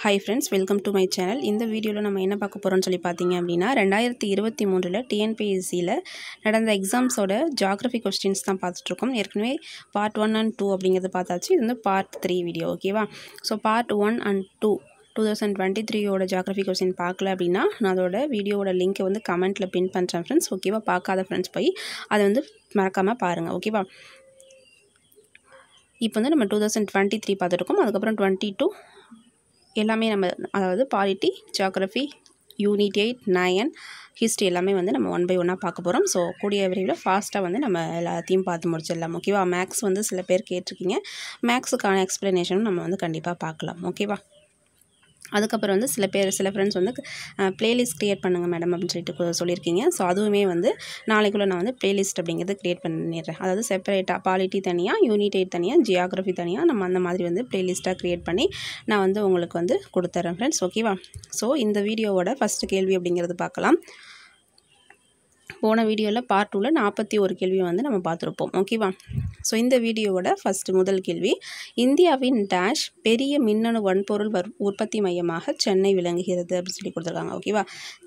Hi friends, welcome to my channel. இந்த வீடியோல நம்ம என்ன பார்க்க போறோம்னு சொல்லி பாத்தீங்க அப்படினா 2023ல TNPSCல நடந்த எக்ஸாம்ஸோட ஜியோகிராஃபி क्वेश्चंस தான் பார்த்துட்டு இருக்கோம். ஏற்கனவே பார்ட் 1 and 2 அப்படிங்கறது பார்த்தாச்சு. இது வந்து பார்ட் 3 வீடியோ, ஓகேவா? சோ பார்ட் 1 and 2 2023 ஓட ஜியோகிராஃபி क्वेश्चन பார்க்கல அப்படினா நான் அதோட வீடியோவோட லிங்க் வந்து கமெண்ட்ல பின் பண்றேன் फ्रेंड्स, ஓகேவா? பார்க்காத फ्रेंड्स போய் அதை வந்து மறக்காம பாருங்க, ஓகேவா? இப்போ வந்து நம்ம 2023 பார்த்துட்டு இருக்கோம். அதுக்கு அப்புறம் 22 எல்லாமே நம்ம அதாவது பாலிட்டி, ஜியோகிராஃபி, யூனிட் 8, 9, ஹிஸ்ட்ரி எல்லாமே வந்து நம்ம 1 by 1 பார்க்க போகிறோம். ஸோ கூடிய விரைவில் ஃபாஸ்ட்டாக வந்து நம்ம எல்லாத்தையும் பார்த்து முடிச்சிடலாம், ஓகேவா? மேக்ஸ் வந்து சில பேர் கேட்டிருக்கீங்க, மேக்ஸுக்கான எக்ஸ்ப்ளனேஷனும் நம்ம வந்து கண்டிப்பாக பார்க்கலாம், ஓகேவா? அதுக்கப்புறம் வந்து சில ஃப்ரெண்ட்ஸ் வந்து ப்ளேலிஸ்ட் க்ரியேட் பண்ணுங்கள் மேடம் அப்படின்னு சொல்லிட்டு சொல்லியிருக்கீங்க. ஸோ அதுவுமே வந்து நாளைக்குள்ளே நான் வந்து ப்ளேலிஸ்ட் அப்படிங்கிறது க்ரியேட் பண்ணிடுறேன். அதாவது செப்பரேட்டாக பாலிட்டி தனியாக, யூனிட் 8 தனியாக, ஜியோகிராஃபி தனியாக நம்ம அந்த மாதிரி வந்து ப்ளேலிஸ்ட்டாக க்ரியேட் பண்ணி நான் வந்து உங்களுக்கு வந்து கொடுத்துட்றேன் ஃப்ரெண்ட்ஸ், ஓகேவா? ஸோ இந்த வீடியோவோட ஃபஸ்ட்டு கேள்வி அப்படிங்கிறது பார்க்கலாம். போன வீடியோவில் பார்ட் 2ல் 41 கேள்வி வந்து நம்ம பார்த்துருப்போம், ஓகேவா? ஸோ இந்த வீடியோவோட முதல் கேள்வி, இந்தியாவின் டேஷ் பெரிய மின்னணு வன்பொருள் உற்பத்தி மையமாக சென்னை விளங்குகிறது அப்படின்னு சொல்லி கொடுத்துருக்காங்க, ஓகேவா?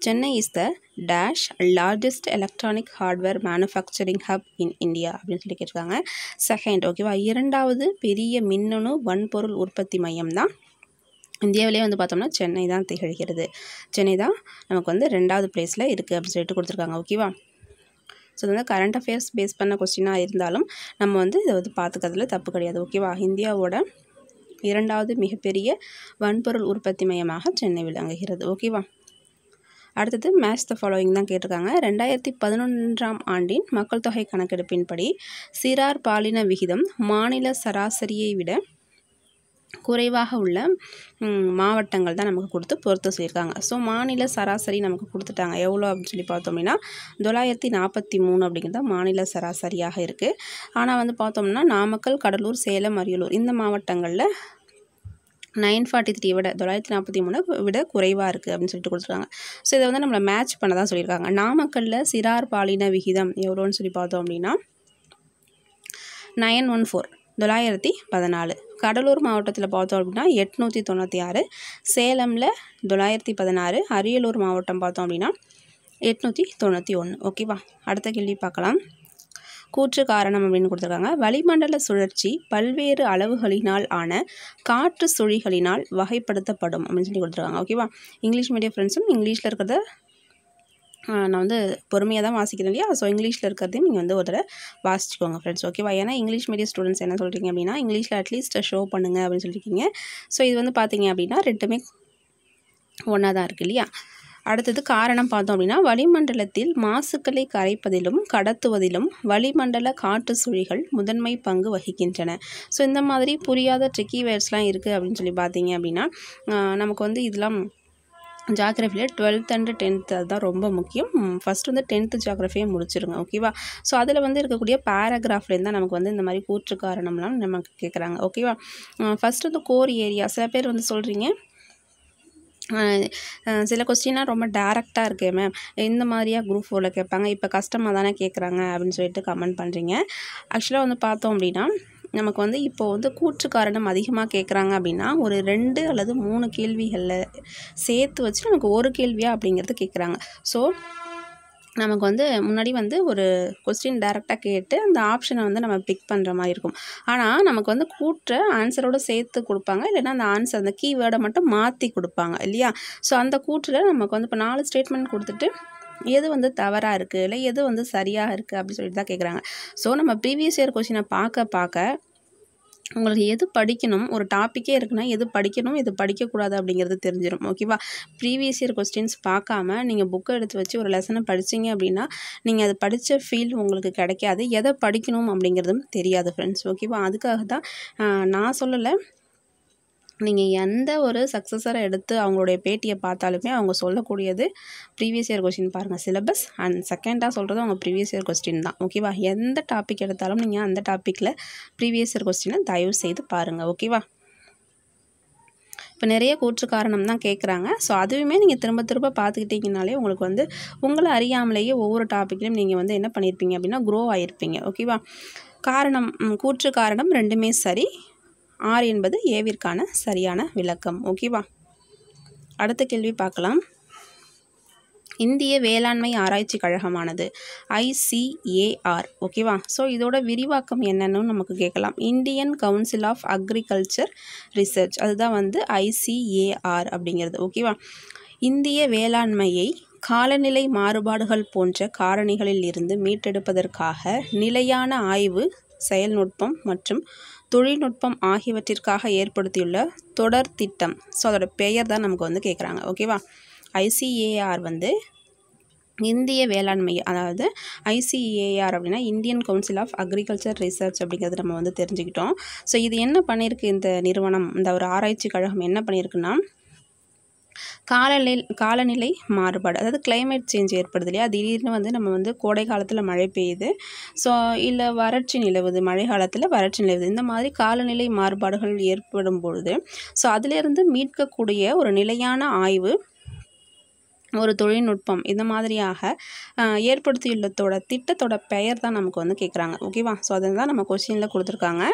Chennai is the dash largest electronic hardware manufacturing hub in India அப்படின்னு சொல்லி கேட்டிருக்காங்க. செகண்ட், ஓகேவா, இரண்டாவது பெரிய மின்னணு வன்பொருள் உற்பத்தி மையம் தான் இந்தியாவிலே வந்து பார்த்தோம்னா சென்னை தான் திகழ்கிறது. சென்னை தான் நமக்கு வந்து 2வது பிளேஸில் இருக்குது அப்படின்னு சொல்லிட்டு கொடுத்துருக்காங்க, ஓகேவா? ஸோ இது வந்து கரண்ட் அஃபேர்ஸ் பேஸ் பண்ண கொஸ்டினாக இருந்தாலும் நம்ம வந்து இதை வந்து பார்த்துக்கிறதுல தப்பு கிடையாது, ஓகேவா? இந்தியாவோட 2வது மிகப்பெரிய வன்பொருள் உற்பத்தி மையமாக சென்னை விளங்குகிறது, ஓகேவா? அடுத்தது மேட்ச் த ஃபாலோயிங் தான் கேட்டிருக்காங்க. 2011ஆம் ஆண்டின் மக்கள் தொகை கணக்கெடுப்பின்படி சிறார் பாலின விகிதம் மாநில சராசரியை விட குறைவாக உள்ள மாவட்டங்கள் தான் நமக்கு கொடுத்து பொறுத்து சொல்லியிருக்காங்க. ஸோ மாநில சராசரி நமக்கு கொடுத்துட்டாங்க. எவ்வளோ அப்படின்னு சொல்லி பார்த்தோம் அப்படின்னா 943 அப்படிங்கிறது மாநில சராசரியாக இருக்குது. ஆனால் வந்து பார்த்தோம்னா நாமக்கல், கடலூர், சேலம், அரியலூர் இந்த மாவட்டங்களில் 943 விட 943 விட குறைவாக இருக்குது அப்படின்னு சொல்லிட்டு கொடுத்துருக்காங்க. ஸோ இதை வந்து நம்மளை மேட்ச் பண்ண தான் சொல்லியிருக்காங்க. நாமக்கல்லில் சிறார் பாலின விகிதம் எவ்வளோன்னு சொல்லி பார்த்தோம் அப்படின்னா 914 914. கடலூர் மாவட்டத்தில் பார்த்தோம் அப்படின்னா 896, சேலமில் 916, அரியலூர் மாவட்டம் பார்த்தோம் அப்படின்னா 891, ஓகேவா? அடுத்த கேள்வி பார்க்கலாம். கூற்று காரணம் அப்படின்னு கொடுத்துருக்காங்க. வளிமண்டல சுழற்சி பல்வேறு அளவுகளினால் ஆன காற்று சுழிகளினால் வகைப்படுத்தப்படும் அப்படின்னு சொல்லி கொடுத்துருக்காங்க, ஓகேவா? இங்கிலீஷ் மீடியம் ஃப்ரெண்ட்ஸும் இங்கிலீஷில் இருக்கிறத நான் வந்து பொறுமையாக தான் வாசிக்கிறேன் இல்லையா? ஸோ இங்கிலீஷில் இருக்கிறதையும் நீங்கள் வந்து ஒரு தடவை வாசிச்சுக்கோங்க ஃப்ரெண்ட்ஸ், ஓகேவா? ஏன்னா இங்கிலீஷ் மீடியம் ஸ்டூடெண்ட்ஸ் என்ன சொல்கிறீங்க அப்படின்னா இங்கிலீஷில் அட்லீஸ்ட் ஷோ பண்ணுங்கள் அப்படின்னு சொல்லியிருக்கீங்க. ஸோ இது வந்து பார்த்தீங்க அப்படின்னா ரெண்டுமே ஒன்றா தான் இருக்குது இல்லையா? அடுத்தது காரணம் பார்த்தோம் அப்படின்னா வளிமண்டலத்தில் மாசுக்களை கரைப்பதிலும் கடத்துவதிலும் வளிமண்டல காற்று சுழிகள் முதன்மை பங்கு வகிக்கின்றன. ஸோ இந்த மாதிரி புரியாத ட்ரிக்கி வேர்ட்ஸ்லாம் இருக்குது அப்படின்னு சொல்லி பார்த்தீங்க அப்படின்னா நமக்கு வந்து இதெல்லாம் ஜியோகிராஃபியில் 12th and 10th அதுதான் ரொம்ப முக்கியம். ஃபஸ்ட்டு வந்து 10th ஜியோகிராஃபியை முடிச்சிருங்க, ஓகேவா? ஸோ அதில் வந்து இருக்கக்கூடிய பேராகிராஃப்லேருந்து தான் நமக்கு வந்து இந்த மாதிரி கூற்று காரணம்லாம் நமக்கு கேட்குறாங்க, ஓகேவா? ஃபஸ்ட்டு வந்து கோர் ஏரியா. சில பேர் வந்து சொல்கிறீங்க சில கொஸ்டின்லாம் ரொம்ப டேரெக்டாக இருக்கே மேம், இந்த மாதிரியாக குரூப் 4ல் கேட்பாங்க, இப்போ கஷ்டமாக தானே கேட்குறாங்க அப்படின்னு சொல்லிட்டு கமெண்ட் பண்ணுறீங்க. ஆக்சுவலாக வந்து பார்த்தோம் அப்படின்னா நமக்கு வந்து இப்போது வந்து கூற்று காரணம் அதிகமாக கேட்குறாங்க அப்படின்னா ஒரு 2 அல்லது 3 கேள்விகளில் சேர்த்து வச்சு நமக்கு ஒரு கேள்வியாக அப்படிங்கிறது கேட்குறாங்க. ஸோ நமக்கு வந்து முன்னாடி வந்து ஒரு கொஸ்டின் டைரெக்டாக கேட்டு அந்த ஆப்ஷனை வந்து நம்ம பிக் பண்ணுற மாதிரி இருக்கும். ஆனால் நமக்கு வந்து கூற்றை ஆன்சரோடு சேர்த்து கொடுப்பாங்க, இல்லைன்னா அந்த ஆன்சர் அந்த கீவேர்டை மட்டும் மாற்றி கொடுப்பாங்க இல்லையா? ஸோ அந்த கூற்றில் நமக்கு வந்து இப்போ 4 ஸ்டேட்மெண்ட் கொடுத்துட்டு எது வந்து தவறாக இருக்குது இல்லை எது வந்து சரியாக இருக்குது அப்படின்னு சொல்லிட்டு தான் கேட்குறாங்க. ஸோ நம்ம ப்ரீவியஸ் இயர் கொஸ்டினை பார்க்க உங்களுக்கு எது படிக்கணும், ஒரு டாப்பிக்கே இருக்குன்னா எது படிக்கணும் எது படிக்கக்கூடாது அப்படிங்கிறது தெரிஞ்சிடும், ஓகேவா? ப்ரீவியஸ் இயர் கொஸ்டின்ஸ் பார்க்காம நீங்கள் புக்கை எடுத்து வச்சு ஒரு லெசனை படிச்சிங்க அப்படின்னா நீங்கள் அது படித்த ஃபீல் உங்களுக்கு கிடைக்காது, எதை படிக்கணும் அப்படிங்கிறதும் தெரியாது ஃப்ரெண்ட்ஸ், ஓகேவா? அதுக்காக தான் நான் சொல்லலை, நீங்கள் எந்த ஒரு சக்ஸஸரை எடுத்து அவங்களுடைய பேட்டியை பார்த்தாலுமே அவங்க சொல்லக்கூடியது ப்ரீவியஸ் இயர் கொஸ்டின் பாருங்கள், சிலபஸ் அண்ட் செகண்டாக சொல்கிறது அவங்க ப்ரீவியஸ் இயர் கொஸ்டின் தான், ஓகேவா? எந்த டாபிக் எடுத்தாலும் நீங்கள் அந்த டாப்பிக்கில் ப்ரீவியஸ் இயர் கொஸ்டினை தயவு செய்து பாருங்கள், ஓகேவா? இப்போ நிறைய கூற்று காரணம் தான் கேட்குறாங்க. ஸோ அதுவுமே நீங்கள் திரும்ப பார்த்துக்கிட்டிங்கனாலே உங்களுக்கு வந்து உங்களை அறியாமலேயே ஒவ்வொரு டாப்பிக்லையும் நீங்கள் வந்து என்ன பண்ணியிருப்பீங்க அப்படின்னா க்ரோ ஆகிருப்பீங்க, ஓகேவா? காரணம் கூற்று காரணம் ரெண்டுமே சரி. ஆர் என்பது ஏவிற்கான சரியான விளக்கம், ஓகேவா? அடுத்த கேள்வி பார்க்கலாம். இந்திய வேளாண்மை ஆராய்ச்சி கழகமானது ICAR. ஓகேவா? ஸோ இதோட விரிவாக்கம் என்னன்னு நமக்கு கேட்கலாம். Indian council of agriculture research, அதுதான் வந்து ICAR அப்படிங்கிறது. ஓகேவா? இந்திய வேளாண்மையை காலநிலை மாறுபாடுகள் போன்ற காரணிகளில் இருந்து மீட்டெடுப்பதற்காக நிலையான ஆய்வு, செயல்நுட்பம் மற்றும் தொழில்நுட்பம் ஆகியவற்றிற்காக ஏற்படுத்தியுள்ள தொடர் திட்டம். ஸோ அதோட பெயர் தான் நமக்கு வந்து கேட்குறாங்க. ஓகேவா? ICAR வந்து இந்திய வேளாண்மை, அதாவது ICAR அப்படின்னா Indian council of agriculture research அப்படிங்கிறது நம்ம வந்து தெரிஞ்சுக்கிட்டோம். ஸோ இது என்ன பண்ணியிருக்கு, இந்த நிறுவனம், இந்த ஒரு ஆராய்ச்சி கழகம் என்ன பண்ணியிருக்குன்னா, காலநிலை மாறுபாடு, அதாவது கிளைமேட் சேஞ்ச் ஏற்படுது இல்லையா, திடீர்னு வந்து நம்ம வந்து கோடை காலத்தில் மழை பெய்யுது, ஸோ இல்லை வறட்சி நிலவுது, மழை காலத்தில் வறட்சி நிலவுது, இந்த மாதிரி காலநிலை மாறுபாடுகள் ஏற்படும் பொழுது ஸோ அதிலிருந்து மீட்கக்கூடிய ஒரு நிலையான ஆய்வு, ஒரு தொழில்நுட்பம், இந்த மாதிரியாக ஏற்படுத்தியுள்ளதோட திட்டத்தோட பெயர் தான் நமக்கு வந்து கேட்குறாங்க. ஓகேவா? ஸோ அதை தான் நம்ம கொஸ்டினில் கொடுத்துருக்காங்க.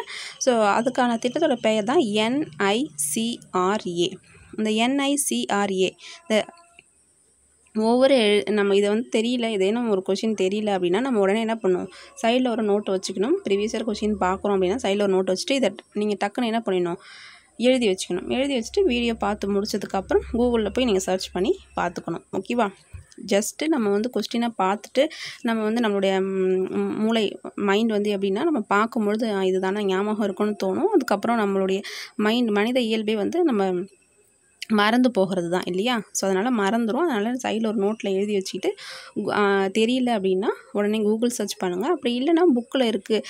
ஸோ அதுக்கான திட்டத்தோட பெயர் தான் NICRA. இந்த NICRA இந்த ஒவ்வொரு நம்ம இதை வந்து தெரியல, இதேனும் ஒரு கொஷின் தெரியல அப்படின்னா நம்ம உடனே என்ன பண்ணணும், சைடில் ஒரு நோட் வச்சுக்கணும். ப்ரீவியஸ் இயர் கொஷின் பார்க்குறோம் அப்படின்னா சைடில் ஒரு நோட் வச்சுட்டு இதை நீங்கள் டக்குன்னு என்ன பண்ணிடணும், எழுதி வச்சுக்கணும். எழுதி வச்சுட்டு வீடியோ பார்த்து முடிச்சதுக்கப்புறம் கூகுளில் போய் நீங்கள் சர்ச் பண்ணி பார்த்துக்கணும். ஓகேவா? ஜஸ்ட்டு நம்ம வந்து கொஸ்டினை பார்த்துட்டு நம்ம வந்து நம்மளுடைய மைண்ட் வந்து எப்படின்னா, நம்ம பார்க்கும்பொழுது இதுதானே ஞாபகம் இருக்குன்னு தோணும். அதுக்கப்புறம் நம்மளுடைய மனித இயல்பே வந்து நம்ம மறந்து போகிறது தான் இல்லையா? ஸோ அதனால் மறந்துடும். அதனால் சைடில் ஒரு நோட்டில் எழுதி வச்சுக்கிட்டு தெரியல அப்படின்னா உடனே கூகுள் சர்ச் பண்ணுங்கள். அப்படி இல்லைனா புக்கில் இருக்குது,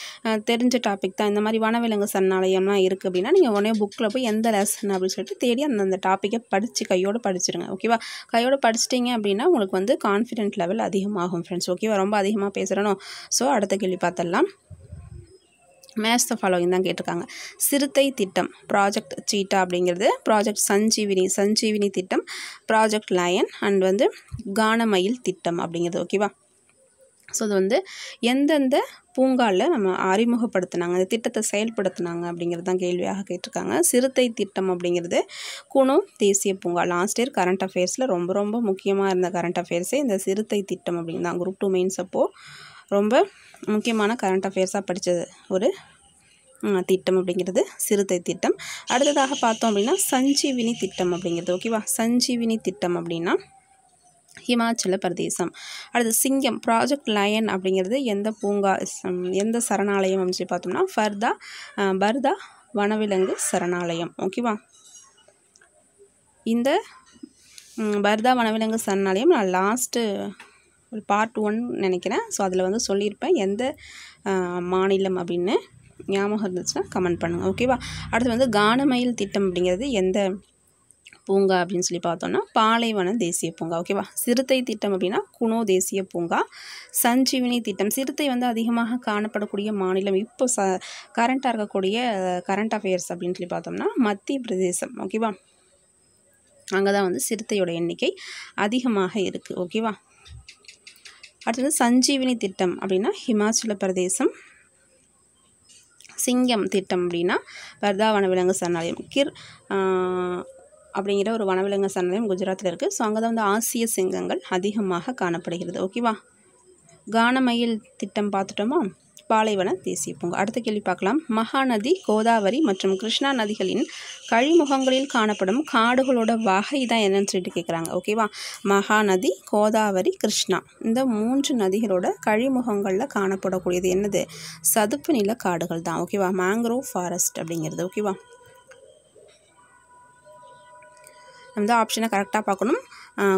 தெரிஞ்ச டாபிக் தான், இந்த மாதிரி வனவிலங்கு சரணாலயம்லாம் இருக்குது அப்படின்னா நீங்கள் உடனே புக்கில் போய் எந்த லெசன் அப்படின்னு சொல்லிட்டு தேடி அந்த டாப்பிக்கை கையோடு படிச்சிருங்க. ஓகேவா? கையோடு படிச்சிட்டிங்க அப்படின்னா உங்களுக்கு வந்து கான்ஃபிடென்ட் லெவல் அதிகமாகும் ஃப்ரெண்ட்ஸ். ஓகேவா? ரொம்ப அதிகமாக பேசுகிறனோ. ஸோ அடுத்த கேள்வி பார்த்துடலாம். மேட்ச் த ஃபாலோயிங் தான் கேட்டிருக்காங்க. சிறுத்தை திட்டம், ப்ராஜெக்ட் சீட்டா அப்படிங்கிறது, ப்ராஜெக்ட் சஞ்சீவினி திட்டம், ப்ராஜெக்ட் லயன் அண்ட் வந்து கானமயில் திட்டம் அப்படிங்கிறது. ஓகேவா? ஸோ அது வந்து எந்தெந்த பூங்காவில் நம்ம அறிமுகப்படுத்தினாங்க, அந்த திட்டத்தை செயல்படுத்தினாங்க அப்படிங்கிறது தான் கேள்வியாக கேட்டிருக்காங்க. சிறுத்தை திட்டம் அப்படிங்கிறது குனோ தேசிய பூங்கா. லாஸ்ட் இயர் கரண்ட் அஃபேர்ஸில் ரொம்ப ரொம்ப முக்கியமாக இருந்த கரண்ட் அஃபேர்ஸே இந்த சிறுத்தை திட்டம் அப்படிங்கிறது தான். குரூப் 2 மெயின்ஸ் அப்போது ரொம்ப முக்கியமான கரண்ட் அஃபேர்ஸாக படித்தது ஒரு திட்டம் அப்படிங்கிறது சிறுத்தை திட்டம். அடுத்ததாக பார்த்தோம் அப்படின்னா சஞ்சீவினி திட்டம் அப்படிங்கிறது. ஓகேவா? சஞ்சீவினி திட்டம் அப்படின்னா ஹிமாச்சல பிரதேசம். அடுத்து சிங்கம், ப்ராஜெக்ட் லயன் அப்படிங்கிறது எந்த பூங்கா, எந்த சரணாலயம் அப்படின்னு சொல்லி பார்த்தோம்னா பர்தா வனவிலங்கு சரணாலயம். ஓகேவா? இந்த பர்தா வனவிலங்கு சரணாலயம் நான் லாஸ்ட்டு ஒரு பார்ட் 1 நினைக்கிறேன். ஸோ அதில் வந்து சொல்லியிருப்பேன் எந்த மாநிலம் அப்படின்னு. ஞாபகம் இருந்துச்சுன்னா கமெண்ட் பண்ணுங்கள். ஓகேவா? அடுத்து வந்து கானமயில் திட்டம் அப்படிங்கிறது எந்த பூங்கா அப்படின்னு சொல்லி பார்த்தோம்னா பாலைவன தேசிய பூங்கா. ஓகேவா? சிறுத்தை திட்டம் அப்படின்னா குனோ தேசிய பூங்கா. சஞ்சீவினி திட்டம், சிறுத்தை வந்து அதிகமாக காணப்படக்கூடிய மாநிலம் இப்போ கரண்ட்டாக இருக்கக்கூடிய கரண்ட் அஃபேர்ஸ் அப்படின்னு சொல்லி பார்த்தோம்னா மத்திய பிரதேசம். ஓகேவா? அங்கே தான் வந்து சிறுத்தையோட எண்ணிக்கை அதிகமாக இருக்குது. ஓகேவா? அடுத்தது சஞ்சீவினி திட்டம் அப்படின்னா ஹிமாச்சல பிரதேசம். சிங்கம் திட்டம் அப்படின்னா பர்தா வனவிலங்கு சரணாலயம். கிர் அப்படிங்கிற ஒரு வனவிலங்கு சரணாலயம் குஜராத்தில் இருக்குது. ஸோ அங்கே தான் வந்து ஆசிய சிங்கங்கள் அதிகமாக காணப்படுகிறது. ஓகேவா? கானமயில் திட்டம் பார்த்துட்டோமா, பாலைவன தேசிய பூங்கா. அடுத்த கேள்வி பார்க்கலாம். மகாநதி, கோதாவரி மற்றும் கிருஷ்ணா நதிகளின் கழிமுகங்களில் காணப்படும் காடுகளோட வகை தான் என்னன்னு சொல்லிட்டு கேட்குறாங்க. ஓகேவா? மகாநதி, கோதாவரி, கிருஷ்ணா இந்த 3 நதிகளோட கழிமுகங்களில் காணப்படக்கூடியது என்னது? சதுப்பு நில காடுகள் தான். ஓகேவா? மேங்க்ரோவ் ஃபாரஸ்ட் அப்படிங்கிறது. ஓகேவா? அந்த ஆப்ஷனை கரெக்டாக பார்க்கணும்.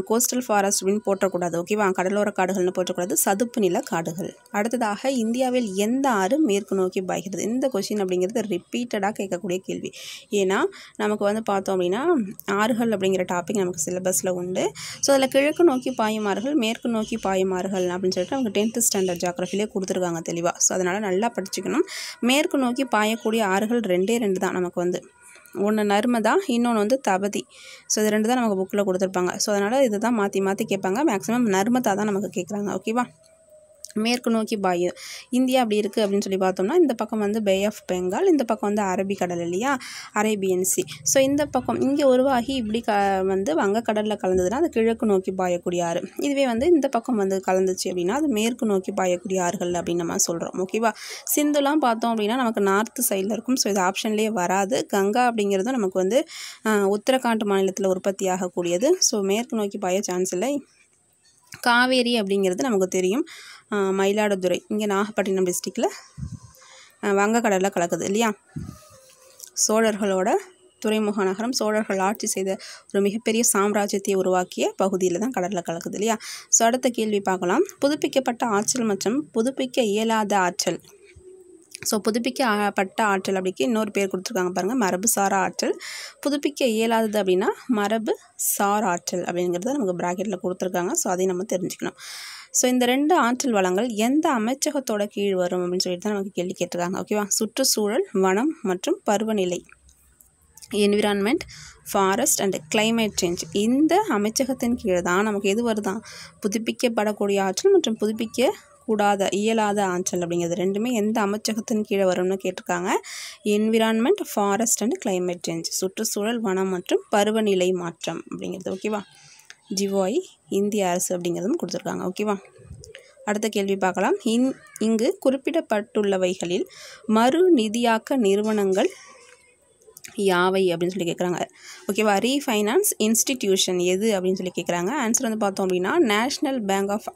கோஸ்டல் ஃபாரஸ்ட் அப்படின்னு போட்டக்கூடாது. ஓகேவா? கடலோர காடுகள்னு போட்டக்கூடாது, சதுப்பு நில காடுகள். அடுத்ததாக இந்தியாவில் எந்த ஆறு மேற்கு நோக்கி பாய்கிறது? இந்த கொஷின் அப்படிங்கிறது ரிப்பீட்டடாக கேட்கக்கூடிய கேள்வி. ஏன்னா நமக்கு வந்து பார்த்தோம் அப்படின்னா ஆறுகள் அப்படிங்கிற டாபிக் நமக்கு சிலபஸில் உண்டு. ஸோ அதில் கிழக்கு நோக்கி பாயும் ஆறுகள், மேற்கு நோக்கி பாயும் ஆறுகள் அப்படின்னு சொல்லிட்டு நமக்கு 10th ஸ்டாண்டர்ட் ஜியாகிரஃபிலே கொடுத்துருக்காங்க தெளிவாக. ஸோ அதனால் நல்லா படிச்சுக்கணும். மேற்கு நோக்கி பாயக்கூடிய ஆறுகள் 2 தான் நமக்கு வந்து. ஒன்று நர்மதா, இன்னொன்று வந்து தபதி. ஸோ இது 2 தான் நமக்கு புக்கில் கொடுத்துருப்பாங்க. ஸோ அதனால் இதை தான் மாற்றி கேட்பாங்க. மேக்ஸிமம் நர்மதா தான் நமக்கு கேட்குறாங்க. ஓகேவா? மேற்கு நோக்கி பாயும். இந்தியா அப்படி இருக்குது அப்படின்னு சொல்லி பார்த்தோம்னா இந்த பக்கம் வந்து பே ஆஃப் பெங்கால், இந்த பக்கம் வந்து அரபிக்கடல் இல்லையா, அரேபியன் சி. ஸோ இந்த பக்கம் இங்கே உருவாகி இப்படி வந்து வங்கக்கடலில் கலந்ததுன்னா அது கிழக்கு நோக்கி பாயக்கூடிய ஆறு. இதுவே வந்து இந்த பக்கம் வந்து கலந்துச்சு அப்படின்னா அது மேற்கு நோக்கி பாயக்கூடிய ஆறுகள் அப்படின்னு நம்ம சொல்கிறோம். ஓகேவா. சிந்துலாம் பார்த்தோம் அப்படின்னா நமக்கு நார்த்து சைடில் இருக்கும். ஸோ இது ஆப்ஷன்லேயே வராது. கங்கா அப்படிங்கிறதும் நமக்கு வந்து உத்தரகாண்ட் மாநிலத்தில் உற்பத்தி ஆகக்கூடியது. ஸோ மேற்கு நோக்கி பாய சான்ஸ் இல்லை. காவேரி அப்படிங்கிறது நமக்கு தெரியும், மயிலாடுதுறை இங்கே நாகப்பட்டினம் டிஸ்ட்ரிக்டில் வங்கக்கடலில் கலக்குது இல்லையா. சோழர்களோட துறைமுக நகரம், சோழர்கள் ஆட்சி செய்த ஒரு மிகப்பெரிய சாம்ராஜ்யத்தை உருவாக்கிய பகுதியில் தான் கடலில் கலக்குது இல்லையா. ஸோ அடுத்த கேள்வி பார்க்கலாம். புதுப்பிக்கப்பட்ட ஆற்றல் மற்றும் புதுப்பிக்க இயலாத ஆற்றல். ஸோ புதுப்பிக்கப்பட்ட ஆற்றல் அப்படிக்கு இன்னொரு பேர் கொடுத்துருக்காங்க பாருங்கள், மரபு சாரா ஆற்றல். புதுப்பிக்க இயலாதது அப்படின்னா மரபு சார் ஆற்றல் அப்படிங்கிறத நமக்கு ப்ராக்கெட்டில் கொடுத்துருக்காங்க. ஸோ அதையும் நம்ம தெரிஞ்சுக்கணும். ஸோ இந்த 2 ஆற்றல் வளங்கள் எந்த அமைச்சகத்தோட கீழ் வரும் அப்படின்னு சொல்லிட்டு தான் நமக்கு கேள்வி கேட்டிருக்காங்க. ஓகேவா. சுற்றுச்சூழல், வனம் மற்றும் பருவநிலை, environment, forest and climate change. இந்த அமைச்சகத்தின் கீழே தான் நமக்கு எது வருதான், புதுப்பிக்கப்படக்கூடிய ஆற்றல் மற்றும் புதுப்பிக்க கூடாத இயலாத ஆற்றல் அப்படிங்கிறது ரெண்டுமே எந்த அமைச்சகத்தின் கீழே வரும்னு கேட்டிருக்காங்க. Environment, forest and climate change, சுற்றுச்சூழல், வனம் மற்றும் பருவநிலை மாற்றம் அப்படிங்கிறது. ஓகேவா. ஜிஓஐ இந்திய அரசு அப்படிங்கிறதும் கொடுத்துருக்காங்க. ஓகேவா. அடுத்த கேள்வி பார்க்கலாம். இங்கு குறிப்பிடப்பட்டுள்ளவைகளில் மறு நிதியாக்க நிறுவனங்கள் யாவை அப்படின்னு சொல்லி கேட்குறாங்க. ஓகேவா. ரீஃபைனான்ஸ் இன்ஸ்டிடியூஷன் எது அப்படின்னு சொல்லி கேட்குறாங்க. ஆன்சர் வந்து பார்த்தோம் அப்படின்னா national bank of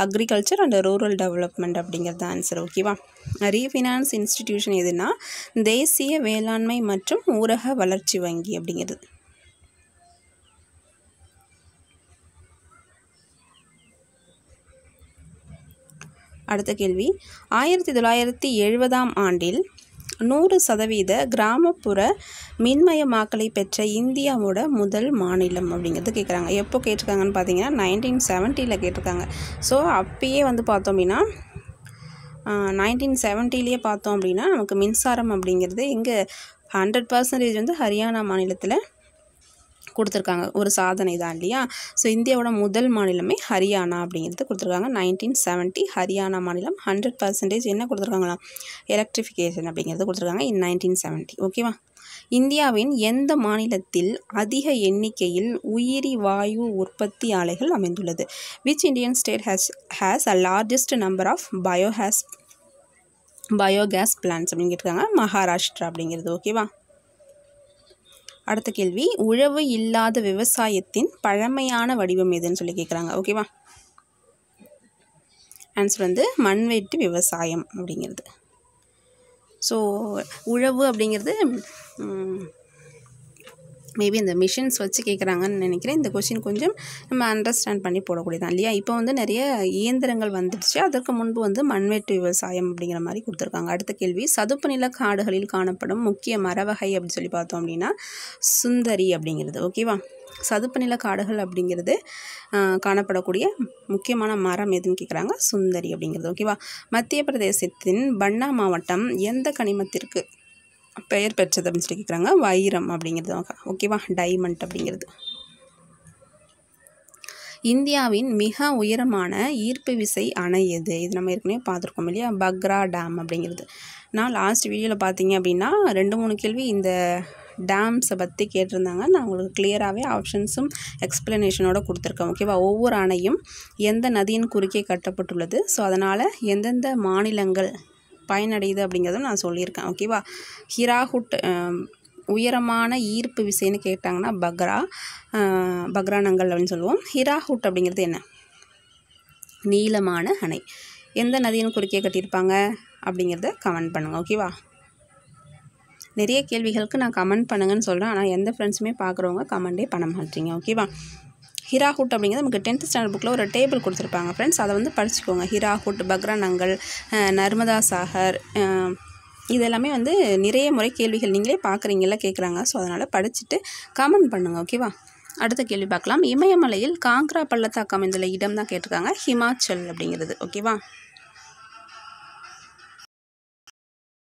agriculture and rural development அப்படிங்கிறது தான் ஆன்சர். ஓகேவா. ரீஃபைனான்ஸ் இன்ஸ்டிடியூஷன் எதுனா தேசிய வேளாண்மை மற்றும் ஊரக வளர்ச்சி வங்கி அப்படிங்கிறது. அடுத்த கேள்வி. 1970ஆம் ஆண்டில் 100% கிராமப்புற மின்மயமாக்கலை பெற்ற இந்தியாவோட முதல் மாநிலம் அப்படிங்கிறது கேட்குறாங்க. எப்போ கேட்டிருக்காங்கன்னு பார்த்தீங்கன்னா 1970 கேட்டிருக்காங்க. ஸோ அப்பயே வந்து பார்த்தோம் அப்படின்னா 1970 பார்த்தோம் அப்படின்னா நமக்கு மின்சாரம் அப்படிங்கிறது இங்கே 100% வந்து ஹரியானா மாநிலத்தில் கொடுத்துருக்காங்க. ஒரு சாதனை தான் இல்லையா. ஸோ இந்தியாவோட முதல் மாநிலமே ஹரியானா அப்படிங்கிறது கொடுத்துருக்காங்க. 1970 ஹரியானா மாநிலம் 100% என்ன கொடுத்துருக்காங்களா, எலக்ட்ரிஃபிகேஷன் அப்படிங்கிறது கொடுத்துருக்காங்க இன் 1970. ஓகேவா. இந்தியாவின் எந்த மாநிலத்தில் அதிக எண்ணிக்கையில் உயிரி வாயு உற்பத்தி ஆலைகள் அமைந்துள்ளது? Which Indian state has a largest number of biogas plants அப்படின்னு கேட்டிருக்காங்க. மகாராஷ்டிரா அப்படிங்கிறது. ஓகேவா. அடுத்த கேள்வி. உழவு இல்லாத விவசாயத்தின் பழமையான வடிவம் எதுன்னு சொல்லி கேட்குறாங்க. ஓகேவா. ஆன்சர் வந்து மண்வெட்டு விவசாயம் அப்படிங்கிறது. ஸோ உழவு அப்படிங்கிறது மேபி இந்த மிஷின்ஸ் வச்சு கேட்குறாங்கன்னு நினைக்கிறேன். இந்த கொஸ்டின் கொஞ்சம் நம்ம அண்டர்ஸ்டாண்ட் பண்ணி போடக்கூடியதான் இல்லையா. இப்போ வந்து நிறைய இயந்திரங்கள் வந்துடுச்சு. அதற்கு முன்பு வந்து மண்வெட்டு விவசாயம் அப்படிங்கிற மாதிரி கொடுத்துருக்காங்க. அடுத்த கேள்வி. சதுப்பு நில காடுகளில் காணப்படும் முக்கிய மரவகை அப்படின்னு சொல்லி பார்த்தோம் அப்படின்னா சுந்தரி அப்படிங்கிறது. ஓகேவா. சதுப்பு நில காடுகள் அப்படிங்கிறது காணப்படக்கூடிய முக்கியமான மரம் எதுன்னு கேட்குறாங்க, சுந்தரி அப்படிங்கிறது. ஓகேவா. மத்திய பிரதேசத்தின் பன்னா மாவட்டம் எந்த கனிமத்திற்கு பெயர் பெற்றது அப்படின்னு சொல்லி கேட்குறாங்க, வைரம் அப்படிங்கிறது. ஓகேவா. டைமண்ட் அப்படிங்கிறது. இந்தியாவின் மிக உயரமான ஈர்ப்பு விசை அணை எது? இது நம்ம ஏற்கனவே பார்த்துருக்கோம் இல்லையா, பக்ரா டேம் அப்படிங்கிறது. நான் லாஸ்ட் வீடியோவில் பார்த்தீங்க அப்படின்னா 2-3 கேள்வி இந்த டேம்ஸை பற்றி கேட்டிருந்தாங்க. நான் உங்களுக்கு கிளியராகவே ஆப்ஷன்ஸும் எக்ஸ்ப்ளனேஷனோட கொடுத்துருக்கேன். ஓகேவா. ஒவ்வொரு அணையும் எந்த நதியின் குறுக்கே கட்டப்பட்டுள்ளது, ஸோ அதனால் எந்தெந்த மாநிலங்கள் பயனடையுது அப்படிங்கிறதும் நான் சொல்லியிருக்கேன். ஓகேவா. ஹிராகுட் உயரமான ஈர்ப்பு விசைன்னு கேட்டாங்கன்னா பக்ரானங்கள் அப்படின்னு சொல்லுவோம். ஹிராகுட் அப்படிங்கிறது என்ன, நீளமான அணை. எந்த நதியின் குறுக்கே கட்டியிருப்பாங்க அப்படிங்கிறத கமெண்ட் பண்ணுங்கள். ஓகேவா. நிறைய கேள்விகளுக்கு நான் கமெண்ட் பண்ணுங்கன்னு சொல்கிறேன், ஆனால் எந்த ஃப்ரெண்ட்ஸுமே பார்க்குறவங்க கமெண்டே பண்ண மாட்டீங்க. ஓகேவா. ஹிராகுட் அப்படிங்கிறது நமக்கு 10th ஸ்டாண்டர்ட் புக்கில் ஒரு டேபிள் கொடுத்துருப்பாங்க ஃப்ரெண்ட்ஸ், அதை வந்து படிச்சுக்கோங்க. ஹிராகுட், பக்ரானங்கள், நர்மதா சாகர், இதெல்லாமே வந்து நிறைய முறை கேள்விகள் நீங்களே பார்க்குறீங்களா கேட்குறாங்க. ஸோ அதனால் படிச்சுட்டு கமெண்ட் பண்ணுங்கள். ஓகேவா. அடுத்த கேள்வி பார்க்கலாம். இமயமலையில் காங்க்ரா பள்ளத்தாக்கு அமைந்துள்ள இடம் தான் கேட்டிருக்காங்க, ஹிமாச்சல் அப்படிங்கிறது. ஓகேவா.